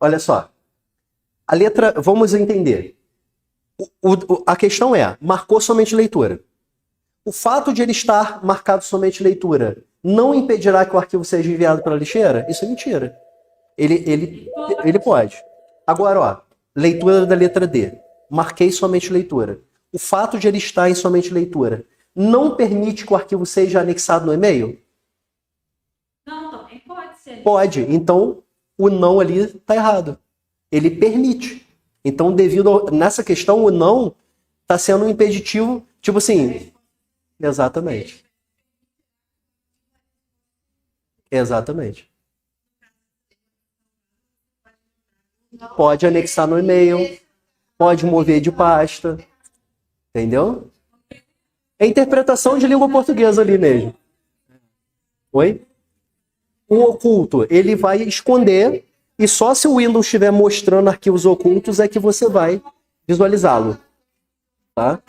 olha só. A letra, vamos entender. A questão é, marcou somente leitura. O fato de ele estar marcado somente leitura não impedirá que o arquivo seja enviado para a lixeira? Isso é mentira. Ele pode. Agora, ó, leitura da letra D. Marquei somente leitura. O fato de ele estar em somente leitura não permite que o arquivo seja anexado no e-mail? Não, também pode ser. Pode. Então, o não ali está errado. Ele permite. Então, nessa questão, o não está sendo um impeditivo, tipo assim... Exatamente. Exatamente. Pode anexar no e-mail, pode mover de pasta, entendeu? É interpretação de língua portuguesa ali mesmo. Oi? O oculto, ele vai esconder e só se o Windows estiver mostrando arquivos ocultos é que você vai visualizá-lo. Tá?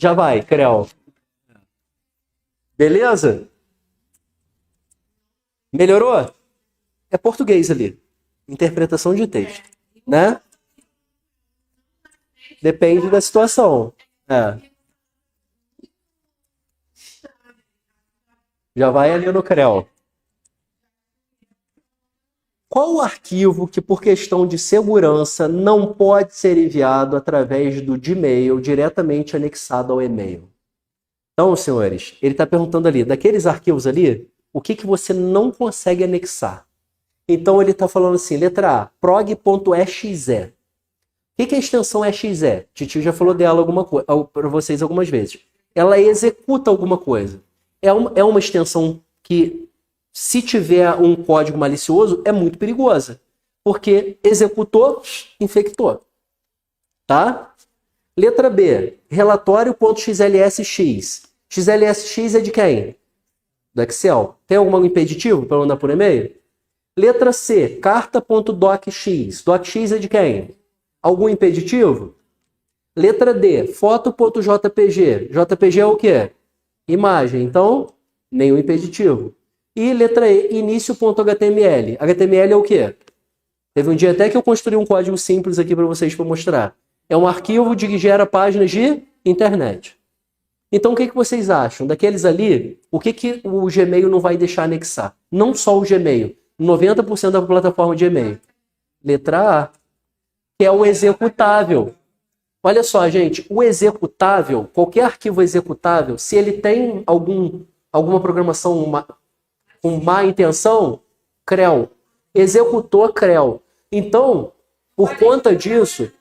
Já vai, Creu. Beleza? Melhorou? É português ali. Interpretação de texto. Né? Depende da situação. Já vai ali no Creu. Qual o arquivo que, por questão de segurança, não pode ser enviado através do Gmail diretamente anexado ao e-mail? Então, senhores, ele está perguntando ali, daqueles arquivos ali, o que você não consegue anexar? Então, ele está falando assim, letra A, prog.exe. O que é a extensão exe? Titio já falou dela para vocês algumas vezes. Ela executa alguma coisa. É uma extensão que, se tiver um código malicioso, é muito perigosa. Porque executou, infectou. Tá? Letra B, relatório.xlsx. XLSX é de quem? Do Excel. Tem algum impeditivo para mandar por e-mail? Letra C, carta.docx. Docx é de quem? Algum impeditivo? Letra D, foto.jpg. JPG é o quê? Imagem. Então, nenhum impeditivo. E letra E, início.html. HTML é o quê? Teve um dia até que eu construí um código simples aqui para vocês para mostrar. É um arquivo que gera páginas de internet. Então, o que vocês acham? Daqueles ali, o que o Gmail não vai deixar anexar? Não só o Gmail, 90% da plataforma de e-mail. Letra A, que é o executável. Olha só, gente, o executável, qualquer arquivo executável, se ele tem alguma programação com má intenção, CREL. Executou CREL. Então, por conta disso,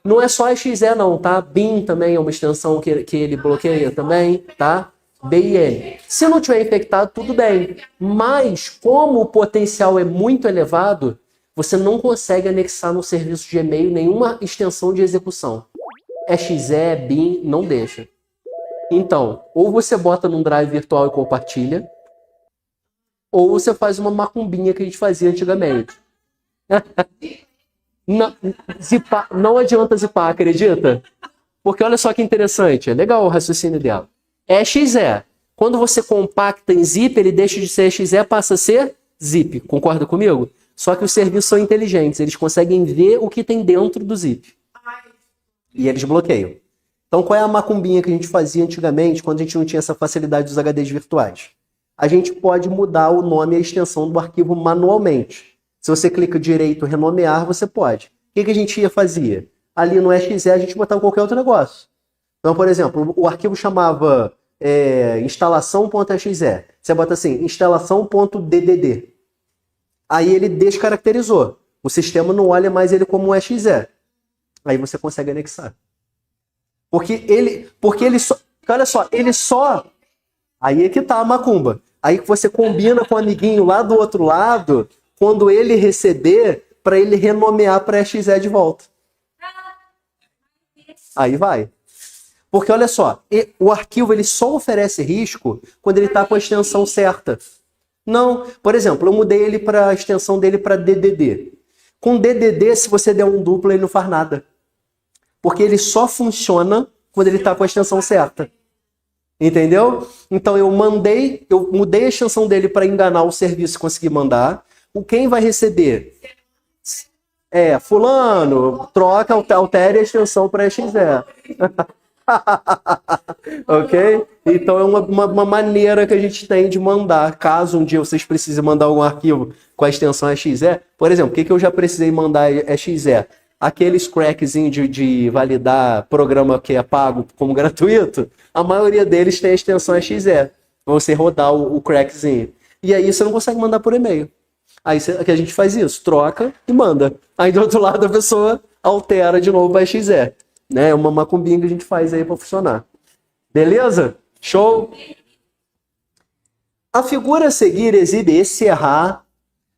não é só exe não, tá? bin também é uma extensão que ele bloqueia também, tá? bin. Se não tiver infectado, tudo bem. Mas, como o potencial é muito elevado, você não consegue anexar no serviço de e-mail nenhuma extensão de execução. Exe, bin, não deixa. Então, ou você bota num drive virtual e compartilha, ou você faz uma macumbinha que a gente fazia antigamente. Não adianta zipar, acredita? Porque olha só que interessante, é legal o raciocínio dela. Exe. Quando você compacta em zip, ele deixa de ser exe, passa a ser zip. Concorda comigo? Só que os serviços são inteligentes, eles conseguem ver o que tem dentro do zip. E eles bloqueiam. Então, qual é a macumbinha que a gente fazia antigamente, quando a gente não tinha essa facilidade dos HDs virtuais? A gente pode mudar o nome e a extensão do arquivo manualmente. Se você clica direito, renomear, você pode. O que a gente fazia? Ali no exe a gente botava qualquer outro negócio. Então, por exemplo, o arquivo chamava instalação.exe. Você bota assim, instalação.ddd. Aí ele descaracterizou. O sistema não olha mais ele como um exe. Aí você consegue anexar. Porque ele só... Olha só, ele só... Aí é que tá a macumba. Aí que você combina com o amiguinho lá do outro lado, quando ele receber, para ele renomear para exe de volta. Aí vai. Porque olha só, o arquivo ele só oferece risco quando ele está com a extensão certa. Não, por exemplo, eu mudei ele para a extensão dele para DDD. Com DDD, se você der um duplo, ele não faz nada. Porque ele só funciona quando ele está com a extensão certa. Entendeu? Então eu mudei a extensão dele para enganar o serviço e conseguir mandar. Quem vai receber? Fulano, troca, altere a extensão para EXE. Ok? Então é uma maneira que a gente tem de mandar. Caso um dia vocês precisem mandar algum arquivo com a extensão EXE, por exemplo, o que eu já precisei mandar EXE? Aqueles crackzinho de validar programa que é pago como gratuito, a maioria deles tem a extensão EXE. Você rodar o crackzinho. E aí você não consegue mandar por e-mail. Aí que a gente faz isso, troca e manda. Aí do outro lado a pessoa altera de novo para EXE. Né? É uma macumbinha que a gente faz aí para funcionar. Beleza? Show? A figura a seguir exibe esse errar.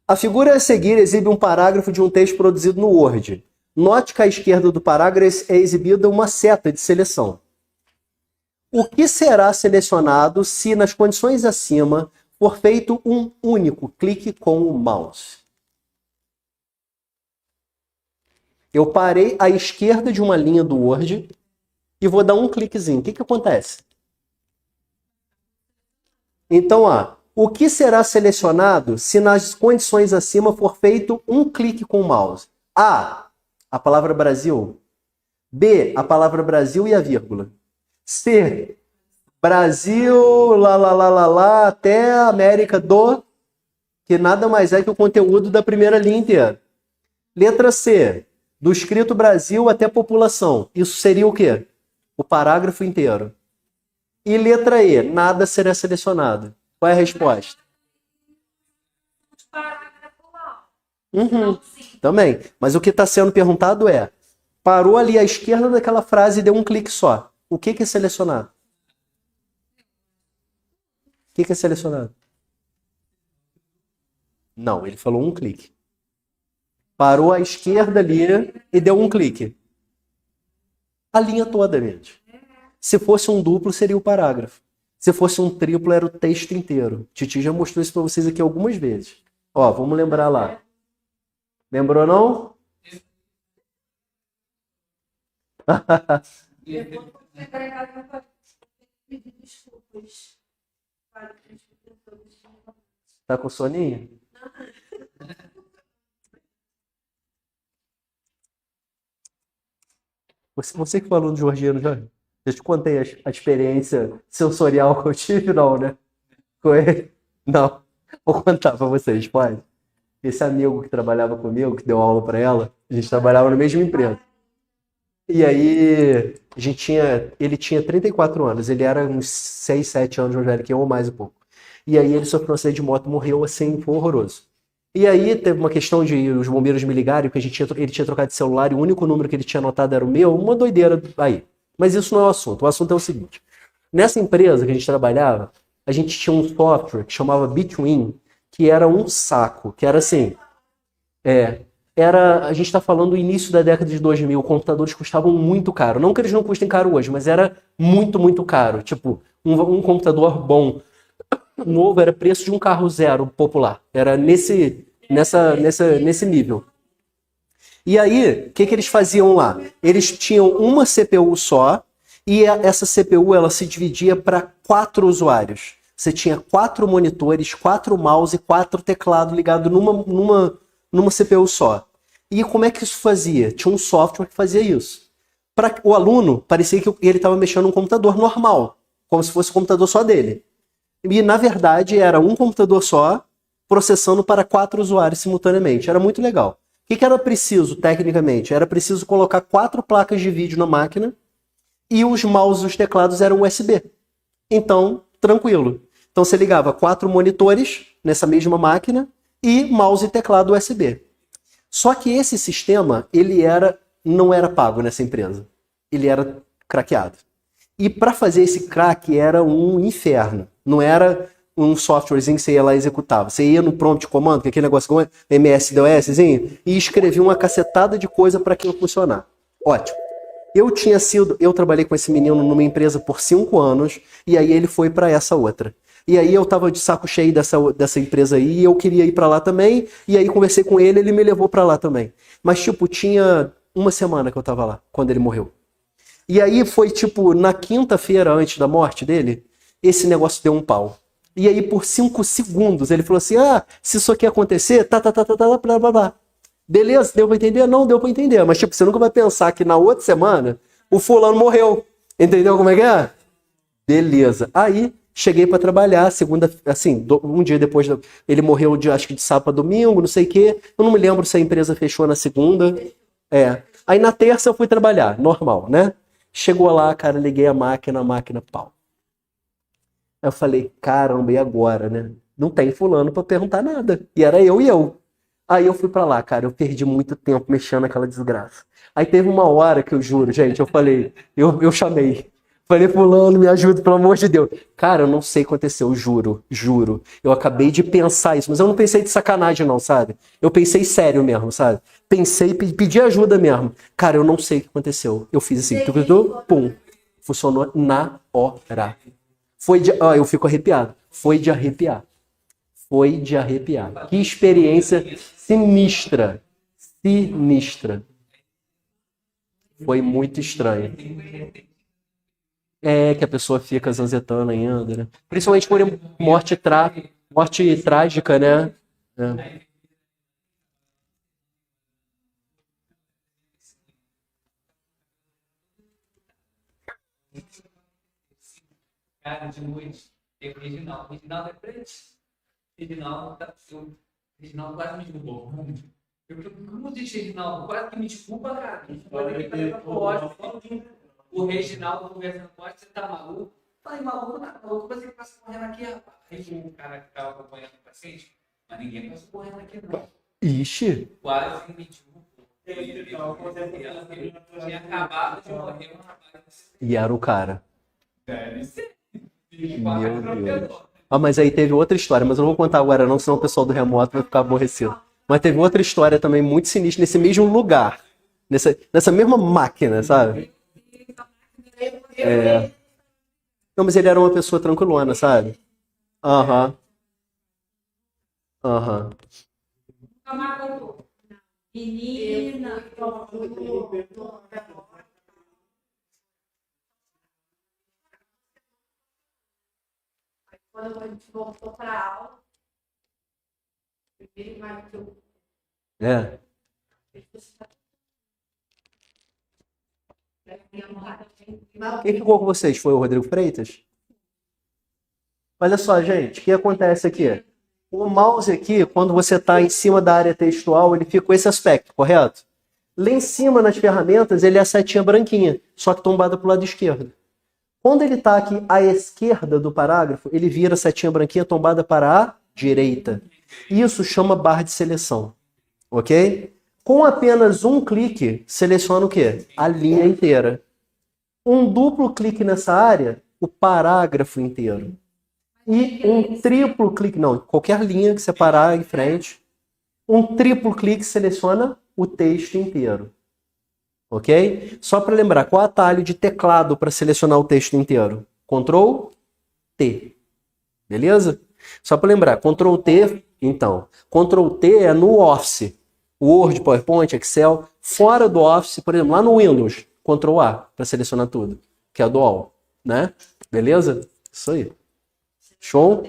A figura a seguir exibe um parágrafo de um texto produzido no Word. Note que à esquerda do parágrafo é exibida uma seta de seleção. O que será selecionado se nas condições acima for feito um único clique com o mouse? Eu parei à esquerda de uma linha do Word e vou dar um cliquezinho. O que acontece? Então, o que será selecionado se nas condições acima for feito um clique com o mouse? A palavra Brasil. B, a palavra Brasil e a vírgula. C, Brasil, lá, até a América do, que nada mais é que o conteúdo da primeira linha inteira. Letra C, do escrito Brasil até população. Isso seria o quê? O parágrafo inteiro. E letra E, nada será selecionado. Qual é a resposta? Também. Mas o que está sendo perguntado é, parou ali à esquerda daquela frase e deu um clique só. O que é selecionado? O que é selecionado? Não, ele falou um clique. Parou à esquerda ali e deu um clique. A linha toda, gente. Se fosse um duplo, seria o parágrafo. Se fosse um triplo, era o texto inteiro. Titi já mostrou isso para vocês aqui algumas vezes. Vamos lembrar lá. Lembrou, não? Tá com soninho? Você que falou do Georgiano, Jorge? Eu te contei a experiência sensorial que eu tive, não, né? Com ele? Não. Vou contar pra vocês, pode? Esse amigo que trabalhava comigo, que deu aula pra ela, a gente trabalhava no mesmo empresa. E aí, ele tinha 34 anos, ele era uns 6, 7 anos mais velho que eu, ou mais um pouco. E aí ele sofreu um acidente de moto, morreu assim, foi horroroso. E aí teve uma questão de os bombeiros me ligarem, porque ele tinha trocado de celular e o único número que ele tinha anotado era o meu, uma doideira aí. Mas isso não é o assunto é o seguinte. Nessa empresa que a gente trabalhava, a gente tinha um software que chamava Between, que era um saco, que era assim, a gente está falando do início da década de 2000, computadores custavam muito caro. Não que eles não custem caro hoje, mas era muito, muito caro. Tipo, um computador bom, novo, era preço de um carro zero popular. Era nesse nível. E aí, o que eles faziam lá? Eles tinham uma CPU só, e essa CPU ela se dividia para 4 usuários. Você tinha 4 monitores, 4 mouse e 4 teclados ligados numa CPU só. E como é que isso fazia? Tinha um software que fazia isso. Para o aluno, parecia que ele estava mexendo num computador normal, como se fosse um computador só dele. E, na verdade, era um computador só, processando para 4 usuários simultaneamente. Era muito legal. O que era preciso, tecnicamente? Era preciso colocar 4 placas de vídeo na máquina e os mouses e os teclados eram USB. Então, tranquilo. Então, você ligava 4 monitores nessa mesma máquina e mouse e teclado USB. Só que esse sistema, não era pago nessa empresa. Ele era craqueado. E para fazer esse crack era um inferno. Não era um softwarezinho que você ia lá e executava. Você ia no prompt comando, que é aquele negócio com MS-DOSzinho, e escrevia uma cacetada de coisa para aquilo funcionar. Ótimo. Eu trabalhei com esse menino numa empresa por 5 anos, e aí ele foi para essa outra. E aí eu tava de saco cheio dessa empresa aí, e eu queria ir para lá também, e aí conversei com ele, ele me levou para lá também. Mas tinha uma semana que eu tava lá, quando ele morreu. E aí foi na quinta-feira antes da morte dele, esse negócio deu um pau. E aí, por 5 segundos, ele falou assim: ah, se isso aqui acontecer, blá, blá, blá. Beleza, deu pra entender? Não deu pra entender. Mas, tipo, você nunca vai pensar que na outra semana o fulano morreu. Entendeu como é que é? Beleza. Aí, cheguei pra trabalhar, segunda, assim, um dia depois, ele morreu acho que de sábado a domingo, não sei o quê. Eu não me lembro se a empresa fechou na segunda. Aí na terça eu fui trabalhar, normal, né? Chegou lá, cara, liguei a máquina, pau. Aí eu falei, caramba, e agora, né? Não tem fulano pra perguntar nada. E era eu e eu. Aí eu fui pra lá, cara, eu perdi muito tempo mexendo naquela desgraça. Aí teve uma hora que eu juro, gente, eu falei, eu chamei. Falei, fulano, me ajuda, pelo amor de Deus. Cara, eu não sei o que aconteceu, juro. Eu acabei de pensar isso, mas eu não pensei de sacanagem não, sabe? Eu pensei sério mesmo, sabe? Pensei, pedi ajuda mesmo. Cara, eu não sei o que aconteceu. Eu fiz assim, pum. Funcionou na hora. Eu fico arrepiado. Foi de arrepiar. Que experiência sinistra. Foi muito estranho. É que a pessoa fica zanzetando ainda, né? Principalmente por morte trágica, né? É. Cara, de noite, tem o Reginaldo. O Reginaldo é preto. Reginaldo quase me derrubou. Como disse Reginaldo? Quase que me desculpa, cara. O Reginaldo conversando com você tá maluco? Falei, maluco, tá maluco, você passa correndo aqui, rapaz. Aí o cara que tava acompanhando o paciente, mas ninguém passou correndo aqui, não. Ixi. Quase que me derrubou. Tinha acabado de morrer um rapaz. E era o cara. Deve ser. Meu Deus. Ah, mas aí teve outra história, mas eu não vou contar agora não, senão o pessoal do remoto vai ficar aborrecido. Mas teve outra história também muito sinistra nesse mesmo lugar. Nessa mesma máquina, sabe? Não, mas ele era uma pessoa tranquilona, sabe? Aham. Menina. Quando a gente voltou para a aula, ele marcou. Quem ficou com vocês? Foi o Rodrigo Freitas? Olha só, gente, o que acontece aqui? O mouse aqui, quando você está em cima da área textual, ele fica com esse aspecto, correto? Lá em cima, nas ferramentas, ele é a setinha branquinha, só que tombada para o lado esquerdo. Quando ele está aqui à esquerda do parágrafo, ele vira a setinha branquinha tombada para a direita. Isso chama barra de seleção, ok? Com apenas um clique, seleciona o quê? A linha inteira. Um duplo clique nessa área, o parágrafo inteiro. E um triplo clique, não, qualquer linha que você parar em frente, um triplo clique seleciona o texto inteiro. Ok? Só para lembrar, qual é o atalho de teclado para selecionar o texto inteiro? Ctrl T. Beleza? Só para lembrar, Ctrl T, então, Ctrl T é no Office. Word, PowerPoint, Excel. Fora do Office, por exemplo, lá no Windows, Ctrl A para selecionar tudo, que é do All, né? Beleza? Isso aí. Show?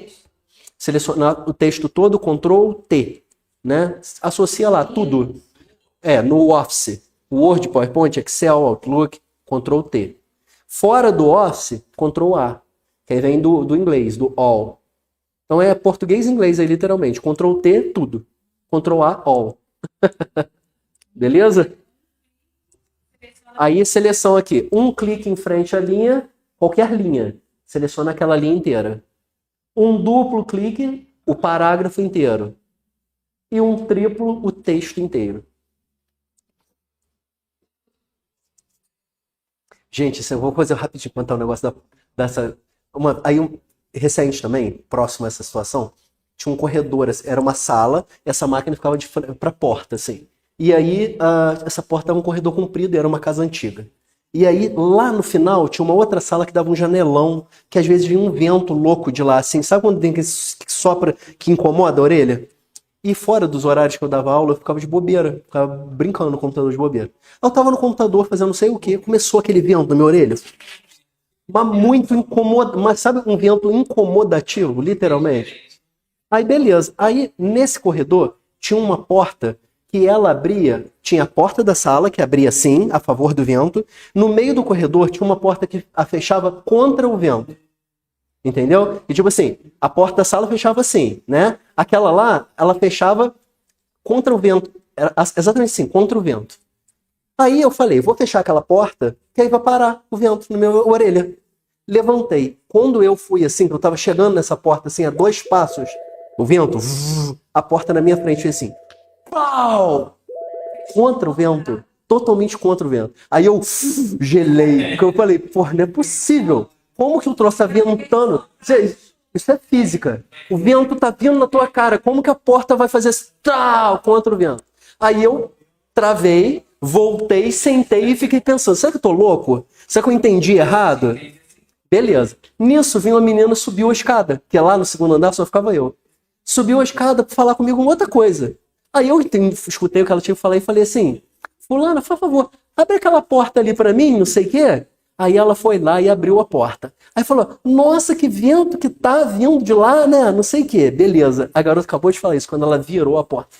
Selecionar o texto todo, Ctrl T, né? Associa lá tudo. No Office. Word, PowerPoint, Excel, Outlook, Ctrl T. Fora do Office, Ctrl A, que aí vem do inglês, do All. Então é português e inglês aí, literalmente. Ctrl T, tudo. Ctrl A, All. Beleza? Aí, seleção aqui. Um clique em frente à linha, qualquer linha. Seleciona aquela linha inteira. Um duplo clique, o parágrafo inteiro. E um triplo, o texto inteiro. Gente, eu vou fazer rapidinho, contar um negócio dessa... recente também, próximo a essa situação, tinha um corredor, era uma sala, essa máquina ficava de frente para a porta, assim. E aí, essa porta era um corredor comprido e era uma casa antiga. E aí, lá no final, tinha uma outra sala que dava um janelão, que às vezes vinha um vento louco de lá, assim. Sabe quando tem que sopra, que incomoda a orelha? E fora dos horários que eu dava aula, eu ficava de bobeira, ficava brincando no computador de bobeira. Eu tava no computador fazendo não sei o que, começou aquele vento na minha orelha. Mas muito incomodativo, mas sabe um vento incomodativo, literalmente? Aí beleza, aí nesse corredor tinha uma porta que ela abria, tinha a porta da sala que abria assim, a favor do vento, no meio do corredor tinha uma porta que a fechava contra o vento. Entendeu? E tipo assim, a porta da sala fechava assim, né? Aquela lá, ela fechava contra o vento. Era exatamente assim, contra o vento. Aí eu falei, vou fechar aquela porta, que aí vai parar o vento na minha orelha. Levantei. Quando eu fui assim, que eu tava chegando nessa porta assim, a 2 passos, o vento, a porta na minha frente fez assim, pau! Contra o vento. Totalmente contra o vento. Aí eu gelei, porque eu falei, porra, não é possível. Como que o troço tá ventando? Isso é física. O vento tá vindo na tua cara. Como que a porta vai fazer esse tal contra o vento? Aí eu travei, voltei, sentei e fiquei pensando, será que eu tô louco? Será que eu entendi errado? Beleza. Nisso, vinha uma menina, subiu a escada, que lá no segundo andar só ficava eu. Subiu a escada para falar comigo uma outra coisa. Aí eu escutei o que ela tinha que falar e falei assim, fulana, por favor, abre aquela porta ali para mim, não sei o quê. Aí ela foi lá e abriu a porta. Aí falou, nossa, que vento que tá vindo de lá, né? Não sei o quê. Beleza. A garota acabou de falar isso, quando ela virou a porta.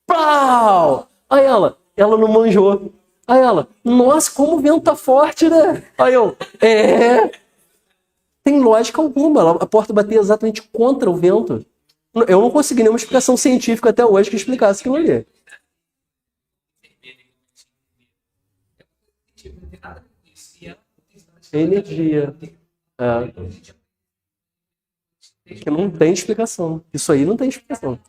Pau! Aí ela não manjou. Aí ela, nossa, como o vento tá forte, né? Aí eu, tem lógica alguma. A porta batia exatamente contra o vento. Eu não consegui nenhuma explicação científica até hoje que explicasse aquilo ali. Energia. Que não tem explicação. Isso aí não tem explicação.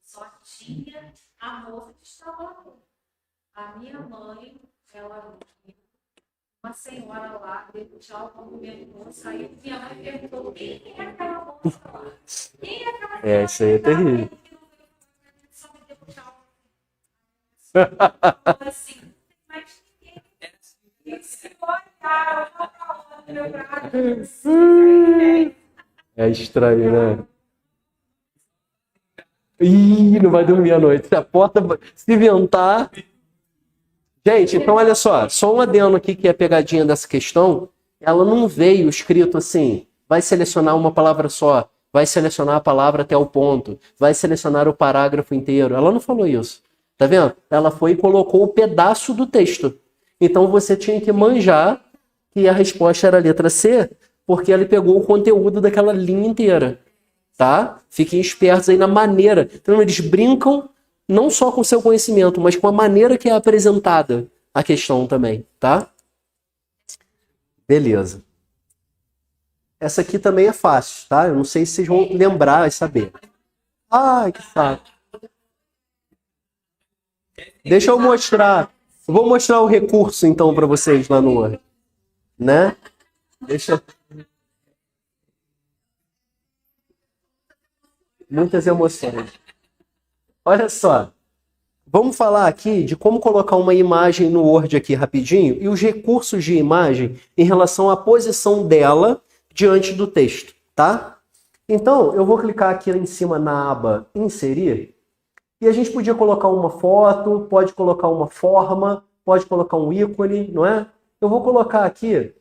Só tinha a moça que estava lá. A minha mãe, ela uma senhora lá, deu tchau para o meu saiu. Minha mãe perguntou: quem é aquela moça lá? Quem é aquela Isso aí é terrível. Só me deu tchau. Assim, mas ninguém. Se olhar, uma para outra, meu braço. É estranho, né? Ih, não vai dormir à noite. Se a porta se ventar. Gente, então olha só um adendo aqui que é a pegadinha dessa questão. Ela não veio escrito assim, vai selecionar uma palavra só, vai selecionar a palavra até o ponto, vai selecionar o parágrafo inteiro. Ela não falou isso. Tá vendo? Ela foi e colocou o pedaço do texto. Então você tinha que manjar que a resposta era a letra C, porque ela pegou o conteúdo daquela linha inteira. Tá? Fiquem espertos aí na maneira. Então eles brincam não só com o seu conhecimento, mas com a maneira que é apresentada a questão também, tá? Beleza. Essa aqui também é fácil, tá? Eu não sei se vocês vão lembrar e saber. Ai, que saco. Deixa eu mostrar. Eu vou mostrar o recurso então para vocês lá no Word, né? Deixa. Muitas emoções. Olha só. Vamos falar aqui de como colocar uma imagem no Word aqui rapidinho e os recursos de imagem em relação à posição dela diante do texto, tá? Então, eu vou clicar aqui em cima na aba Inserir e a gente podia colocar uma foto, pode colocar uma forma, pode colocar um ícone, não é? Eu vou colocar aqui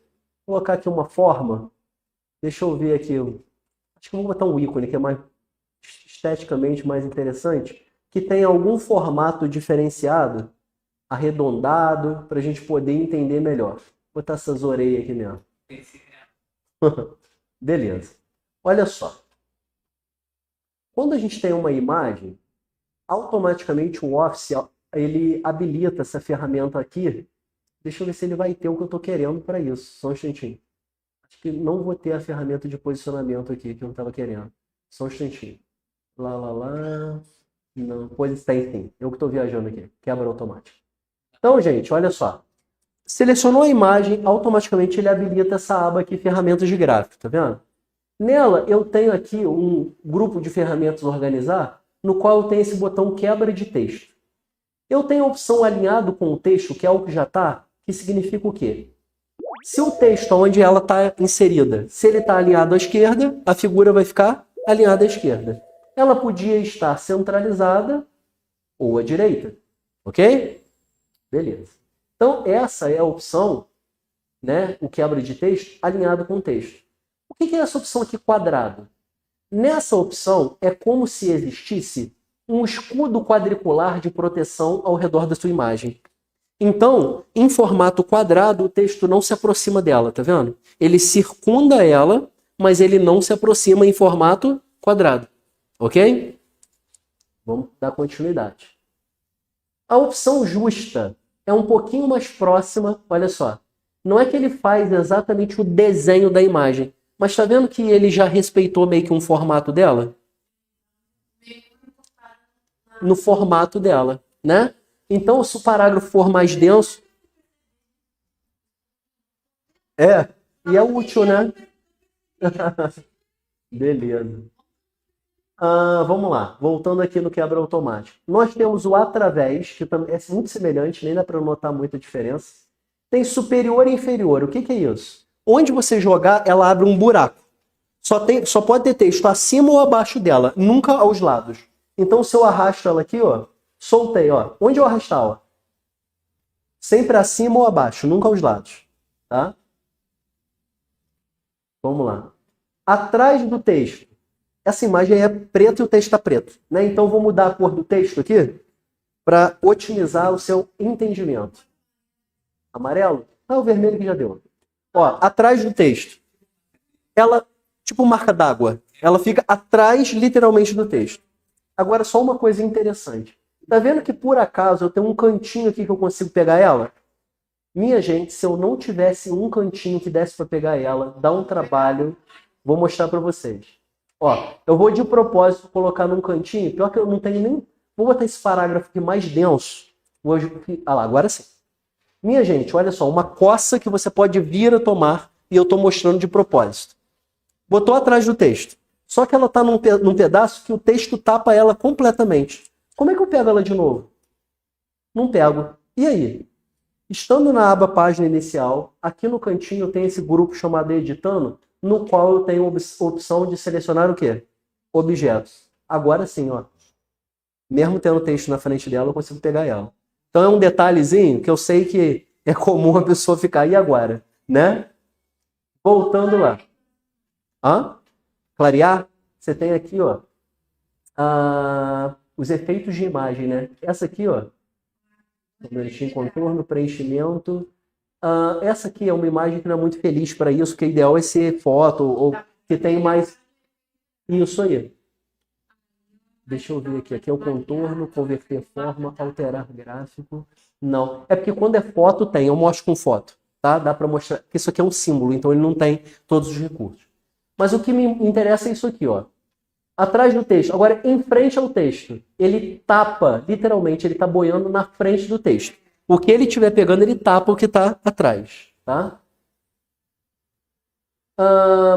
uma forma. Deixa eu ver aqui. Acho que eu vou botar um ícone que é mais esteticamente mais interessante, que tem algum formato diferenciado, arredondado, para a gente poder entender melhor. Vou botar essas orelhas aqui mesmo. Beleza. Olha só. Quando a gente tem uma imagem, automaticamente o Office ele habilita essa ferramenta aqui. Deixa eu ver se ele vai ter o que eu estou querendo para isso. Só um instantinho. Acho que não vou ter a ferramenta de posicionamento aqui que eu estava querendo. Só um instantinho. Lá. Não, pois tem sim. Eu que estou viajando aqui. Quebra automático. Então, gente, olha só. Selecionou a imagem, automaticamente ele habilita essa aba aqui, ferramentas de gráfico, tá vendo? Nela, eu tenho aqui um grupo de ferramentas organizar, no qual eu tenho esse botão quebra de texto. Eu tenho a opção alinhado com o texto, que é o que já está, que significa o quê? Se o texto onde ela está inserida, se ele está alinhado à esquerda, a figura vai ficar alinhada à esquerda. Ela podia estar centralizada ou à direita, ok? Beleza. Então, essa é a opção, né, o quebra de texto alinhado com o texto. O que é essa opção aqui, quadrado? Nessa opção, é como se existisse um escudo quadricular de proteção ao redor da sua imagem. Então, em formato quadrado, o texto não se aproxima dela, tá vendo? Ele circunda ela, mas ele não se aproxima em formato quadrado. Ok? Vamos dar continuidade. A opção justa é um pouquinho mais próxima, olha só. Não é que ele faz exatamente o desenho da imagem, mas tá vendo que ele já respeitou meio que um formato dela? No formato dela, né? Então, se o parágrafo for mais denso... e é útil, né? Beleza. Vamos lá, voltando aqui no quebra automático. Nós temos o através, que também é muito semelhante, nem dá para notar muita diferença. Tem superior e inferior. O que é isso? Onde você jogar, ela abre um buraco. Só pode ter texto acima ou abaixo dela, nunca aos lados. Então, se eu arrasto ela aqui, ó, soltei, ó. Onde eu arrastar, ó? Sempre acima ou abaixo, nunca aos lados. Tá? Vamos lá. Atrás do texto. Essa imagem é preta e o texto está preto, né? Então, vou mudar a cor do texto aqui para otimizar o seu entendimento. Amarelo? O vermelho que já deu. Ó, atrás do texto. Ela, tipo marca d'água, ela fica atrás, literalmente, do texto. Agora, só uma coisa interessante. Tá vendo que, por acaso, eu tenho um cantinho aqui que eu consigo pegar ela? Minha gente, se eu não tivesse um cantinho que desse para pegar ela, dá um trabalho. Vou mostrar para vocês. Ó, eu vou de propósito colocar num cantinho. Pior que eu não tenho nem... Vou botar esse parágrafo aqui mais denso. Lá, agora sim. Minha gente, olha só. Uma coça que você pode vir a tomar e eu estou mostrando de propósito. Botou atrás do texto. Só que ela está num pedaço que o texto tapa ela completamente. Como é que eu pego ela de novo? Não pego. E aí? Estando na aba página inicial, aqui no cantinho tem esse grupo chamado editando, no qual eu tenho a opção de selecionar o quê? Objetos. Agora sim, ó. Mesmo tendo texto na frente dela, eu consigo pegar ela. Então é um detalhezinho que eu sei que é comum a pessoa ficar, e agora? Né? Voltando lá. Clarear? Você tem aqui, ó, os efeitos de imagem, né? Essa aqui, ó, contorno, preenchimento. Essa aqui é uma imagem que não é muito feliz para isso, porque o ideal é ser foto, ou que tem mais... Isso aí. Deixa eu ver aqui. Aqui é o contorno, converter forma, alterar gráfico. Não. É porque quando é foto, tem. Eu mostro com foto. Tá? Dá para mostrar. Isso aqui é um símbolo, então ele não tem todos os recursos. Mas o que me interessa é isso aqui, ó. Atrás do texto. Agora, em frente ao texto. Ele tapa, literalmente, ele está boiando na frente do texto. O que ele estiver pegando, ele tapa o que está atrás. Tá?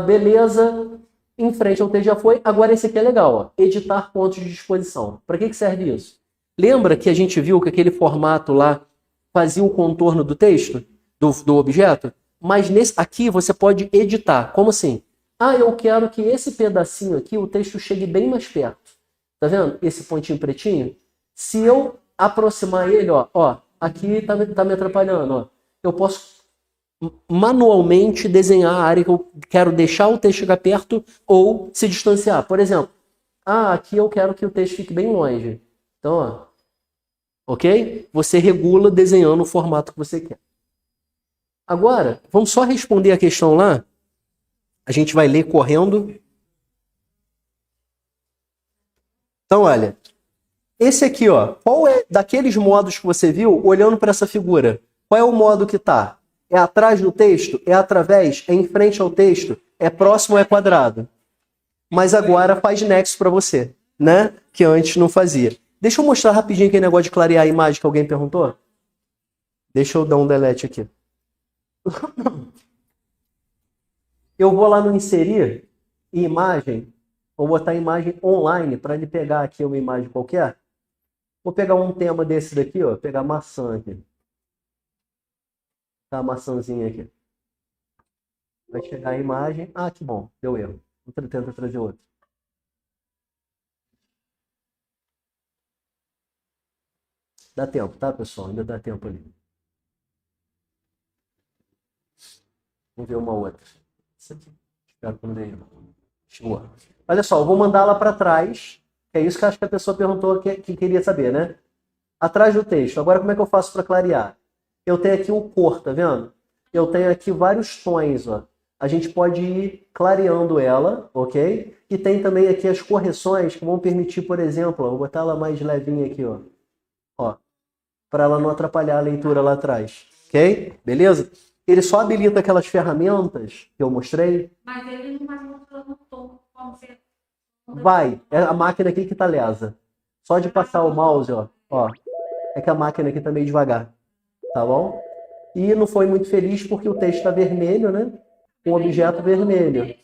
Beleza. Em frente ao texto já foi. Agora esse aqui é legal. Ó. Editar pontos de disposição. Para que serve isso? Lembra que a gente viu que aquele formato lá fazia o contorno do texto? Do objeto? Mas aqui você pode editar. Como assim? Eu quero que esse pedacinho aqui, o texto chegue bem mais perto. Tá vendo? Esse pontinho pretinho. Se eu aproximar ele, ó aqui tá me atrapalhando. Ó. Eu posso manualmente desenhar a área que eu quero deixar o texto chegar perto ou se distanciar. Por exemplo, aqui eu quero que o texto fique bem longe. Então, ó, ok? Você regula desenhando o formato que você quer. Agora, vamos só responder a questão lá. A gente vai ler correndo. Então, olha. Esse aqui, ó. Qual é daqueles modos que você viu, olhando para essa figura? Qual é o modo que está? É atrás do texto? É através? É em frente ao texto? É próximo ou é quadrado? Mas agora faz nexo para você, né? Que antes não fazia. Deixa eu mostrar rapidinho aquele negócio de clarear a imagem que alguém perguntou. Deixa eu dar um delete aqui. Eu vou lá no inserir imagem. Vou botar imagem online para ele pegar aqui uma imagem qualquer. Vou pegar um tema desse daqui, ó. Pegar maçã aqui. Tá a maçãzinha aqui. Vai chegar a imagem. Que bom. Deu erro. Tenta trazer outro. Dá tempo, tá, pessoal? Ainda dá tempo ali. Vamos ver uma outra. Isso aqui. Espero que não dê erro. Boa. Olha só, eu vou mandar lá para trás, que é isso que acho que a pessoa perguntou que queria saber, né? Atrás do texto. Agora, como é que eu faço para clarear? Eu tenho aqui um cor, tá vendo? Eu tenho aqui vários tons, ó. A gente pode ir clareando ela, ok? E tem também aqui as correções que vão permitir, por exemplo, ó, vou botar ela mais levinha aqui, ó. Ó, para ela não atrapalhar a leitura lá atrás, ok? Beleza? Ele só habilita aquelas ferramentas que eu mostrei. Mas ele não vai mostrando o tom, como você... Vai, é a máquina aqui que tá lesa. Só de passar o mouse, ó. É que a máquina aqui tá meio devagar, tá bom? E não foi muito feliz porque o texto tá vermelho, né? Com o objeto vermelho.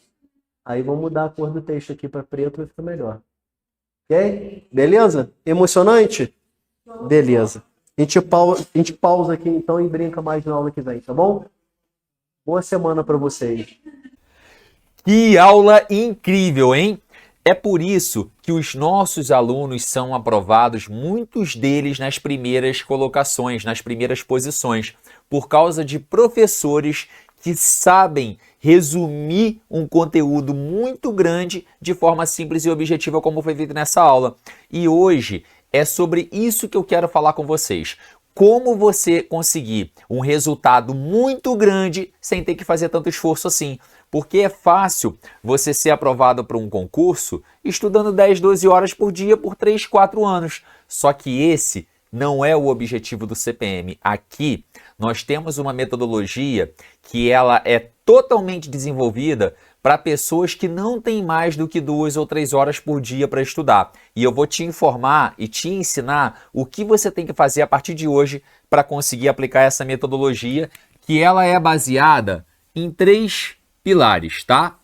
Aí vamos mudar a cor do texto aqui para preto, vai ficar melhor. Ok? Beleza? Emocionante? Beleza. A gente pausa aqui então e brinca mais na aula que vem, tá bom? Boa semana para vocês. Que aula incrível, hein? É por isso que os nossos alunos são aprovados, muitos deles nas primeiras colocações, nas primeiras posições, por causa de professores que sabem resumir um conteúdo muito grande de forma simples e objetiva, como foi feito nessa aula. E hoje é sobre isso que eu quero falar com vocês. Como você conseguir um resultado muito grande sem ter que fazer tanto esforço assim. Porque é fácil você ser aprovado para um concurso estudando 10, 12 horas por dia por 3, 4 anos. Só que esse não é o objetivo do CPM. Aqui nós temos uma metodologia que ela é totalmente desenvolvida para pessoas que não têm mais do que 2 ou 3 horas por dia para estudar. E eu vou te informar e te ensinar o que você tem que fazer a partir de hoje para conseguir aplicar essa metodologia, que ela é baseada em 3 pilares, tá?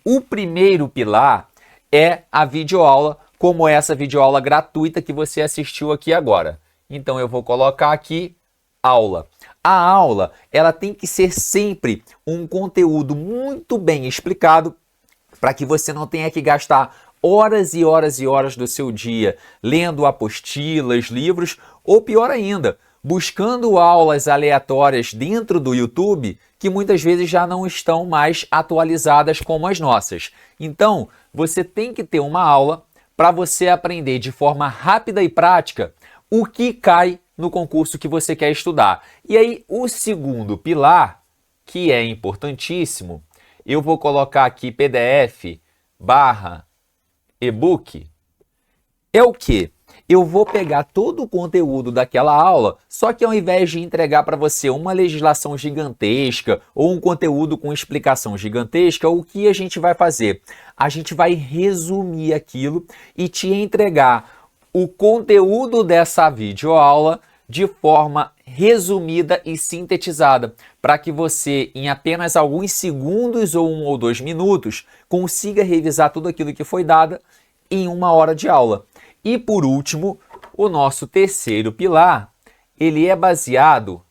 O primeiro pilar é a videoaula, como essa videoaula gratuita que você assistiu aqui agora. Então eu vou colocar aqui aula. A aula, ela tem que ser sempre um conteúdo muito bem explicado para que você não tenha que gastar horas e horas e horas do seu dia lendo apostilas, livros, ou pior ainda, buscando aulas aleatórias dentro do YouTube que muitas vezes já não estão mais atualizadas como as nossas. Então, você tem que ter uma aula para você aprender de forma rápida e prática o que cai no concurso que você quer estudar. E aí, o segundo pilar, que é importantíssimo, eu vou colocar aqui PDF / e-book, é o quê? Eu vou pegar todo o conteúdo daquela aula, só que ao invés de entregar para você uma legislação gigantesca ou um conteúdo com explicação gigantesca, o que a gente vai fazer? A gente vai resumir aquilo e te entregar o conteúdo dessa videoaula de forma resumida e sintetizada, para que você, em apenas alguns segundos ou 1 ou 2 minutos, consiga revisar tudo aquilo que foi dado em 1 hora de aula. E por último, o nosso terceiro pilar, ele é baseado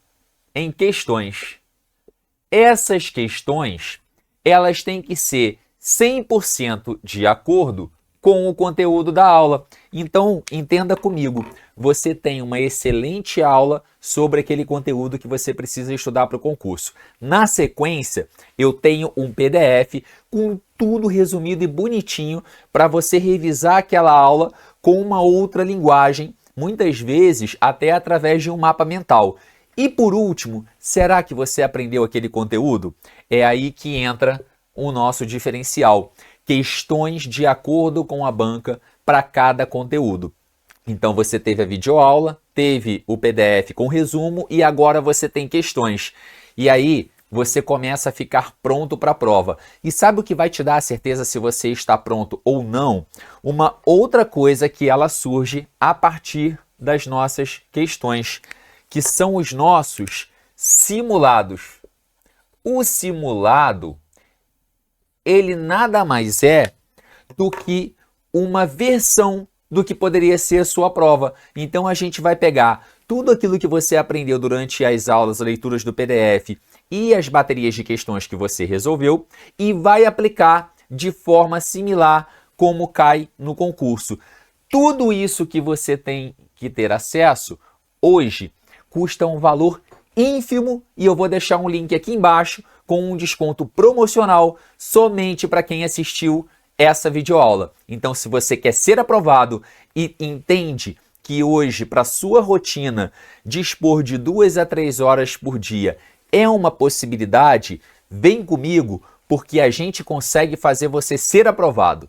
em questões. Essas questões, elas têm que ser 100% de acordo com o conteúdo da aula. Então, entenda comigo, você tem uma excelente aula sobre aquele conteúdo que você precisa estudar para o concurso. Na sequência, eu tenho um PDF com tudo resumido e bonitinho para você revisar aquela aula com uma outra linguagem, muitas vezes até através de um mapa mental. E por último, será que você aprendeu aquele conteúdo? É aí que entra o nosso diferencial. Questões de acordo com a banca para cada conteúdo. Então você teve a videoaula, teve o PDF com resumo e agora você tem questões. E aí você começa a ficar pronto para a prova. E sabe o que vai te dar a certeza se você está pronto ou não? Uma outra coisa que ela surge a partir das nossas questões, que são os nossos simulados. O simulado, ele nada mais é do que uma versão do que poderia ser a sua prova. Então a gente vai pegar tudo aquilo que você aprendeu durante as aulas, leituras do PDF e as baterias de questões que você resolveu e vai aplicar de forma similar como cai no concurso. Tudo isso que você tem que ter acesso, hoje custa um valor ínfimo e eu vou deixar um link aqui embaixo com um desconto promocional somente para quem assistiu essa videoaula. Então, se você quer ser aprovado e entende que hoje, para sua rotina, dispor de 2 a 3 horas por dia é uma possibilidade, vem comigo, porque a gente consegue fazer você ser aprovado.